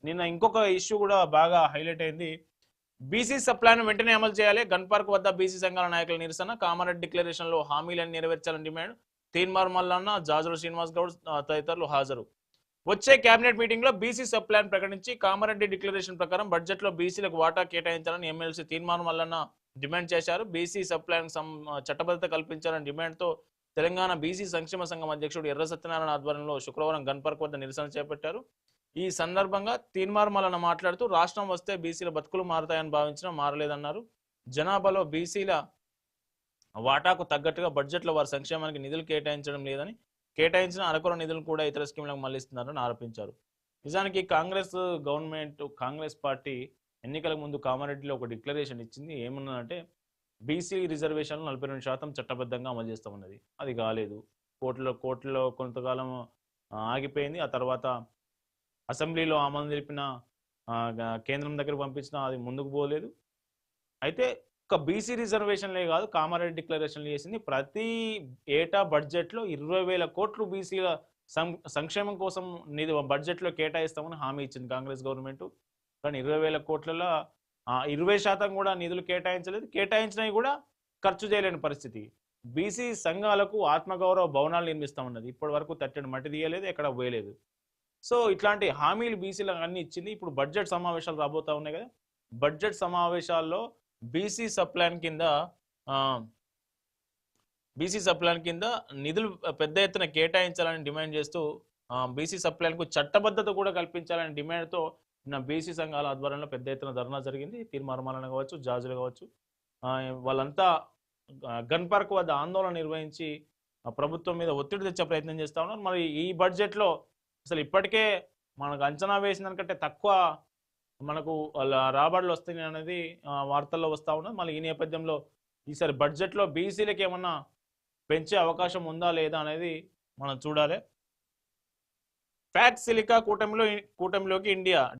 నిన్న ఇంకొక ఇష్యూ కూడా బాగా హైలైట్ అయింది. బీసీ సప్లాన్ వెంటనే అమలు చేయాలి. గన్ పార్క్ వద్ద బీసీ సంఘాల నాయకుల నిరసన. కామారెడ్డి డిక్లరేషన్ లో హామీలను నెరవేర్చాలని డిమాండ్. తీన్మార్ మల్లన్న, జాజుల శ్రీనివాస్ గౌడ్ తదితరులు హాజరు. వచ్చే కేబినెట్ మీటింగ్ లో బీసీ సబ్ ప్లాన్ ప్రకటించి కామారెడ్డి డిక్లరేషన్ ప్రకారం బడ్జెట్ లో బీసీలకు వాటా కేటాయించాలని ఎమ్మెల్సీ తీన్మార్ మల్లన్న డిమాండ్ చేశారు. బీసీ సబ్ ప్లాన్ చట్టబద్ధత కల్పించాలని డిమాండ్ తో తెలంగాణ బీసీ సంక్షేమ సంఘం అధ్యక్షుడు ఎర్ర సత్యనారాయణ ఆధ్వర్యంలో శుక్రవారం గన్ పార్క్ వద్ద నిరసన చేపట్టారు. ఈ సందర్భంగా తీన్మార్ మల్లన్న మాట్లాడుతూ రాష్ట్రం వస్తే బీసీల బతుకులు మారతాయని భావించినా మారలేదన్నారు. జనాభాలో బీసీల వాటాకు తగ్గట్టుగా బడ్జెట్లో వారి సంక్షేమానికి నిధులు కేటాయించడం లేదని, కేటాయించిన అరకొర నిధులను కూడా ఇతర స్కీములకు మళ్లిస్తున్నారని ఆరోపించారు. నిజానికి కాంగ్రెస్ పార్టీ ఎన్నికలకు ముందు కామారెడ్డిలో ఒక డిక్లరేషన్ ఇచ్చింది. ఏమన్నదంటే బీసీ రిజర్వేషన్లు 42% చట్టబద్ధంగా అమలు చేస్తామన్నది. అది కాలేదు. కోర్టులో కొంతకాలం ఆగిపోయింది. ఆ తర్వాత అసెంబ్లీలో ఆమోదం తెలిపిన కేంద్రం దగ్గర పంపించిన అది ముందుకు పోలేదు. అయితే ఒక బీసీ రిజర్వేషన్లే కాదు, కామారెడ్డి డిక్లరేషన్లు చేసింది. ప్రతి ఏటా బడ్జెట్లో 20,000 కోట్లు బీసీల సంక్షేమం కోసం బడ్జెట్లో కేటాయిస్తామని హామీ ఇచ్చింది కాంగ్రెస్ గవర్నమెంట్. కానీ 20,000 కోట్లలో 20% కూడా నిధులు కేటాయించలేదు. కేటాయించినవి కూడా ఖర్చు చేయలేని పరిస్థితి. బీసీ సంఘాలకు ఆత్మగౌరవ భవనాలు నిర్మిస్తామన్నది ఇప్పటి వరకు తట్టడి మట్టి తీయలేదు, ఎక్కడ పోయలేదు. సో ఇట్లాంటి హామీలు బీసీలకు అన్ని ఇచ్చింది. ఇప్పుడు బడ్జెట్ సమావేశాలు రాబోతా ఉన్నాయి కదా, బడ్జెట్ సమావేశాల్లో బీసీ సప్లాన్ కింద నిధులు పెద్ద ఎత్తున కేటాయించాలని డిమాండ్ చేస్తూ బీసీ సప్లాన్కు చట్టబద్ధత కూడా కల్పించాలని డిమాండ్తో నిన్న బీసీ సంఘాల ఆధ్వర్యంలో పెద్ద ఎత్తున ధర్నా జరిగింది. తీర్మార్ మల్లన్న కావచ్చు, జాజులు కావచ్చు, వాళ్ళంతా గన్ పార్క్ వద్ద ఆందోళన నిర్వహించి ప్రభుత్వం మీద ఒత్తిడి తెచ్చే ప్రయత్నం చేస్తూ ఉన్నారు. మరి ఈ బడ్జెట్లో అసలు ఇప్పటికే మనకు అంచనా వేసిన దానికంటే తక్కువ మనకు రాబడులు వస్తాయి అనేది వార్తల్లో వస్తూ ఉన్నది. మళ్ళీ ఈ నేపథ్యంలో ఈసారి బడ్జెట్లో బీసీలకు ఏమన్నా పెంచే అవకాశం ఉందా లేదా అనేది మనం చూడాలి. Fact silica కూటమిలోకి India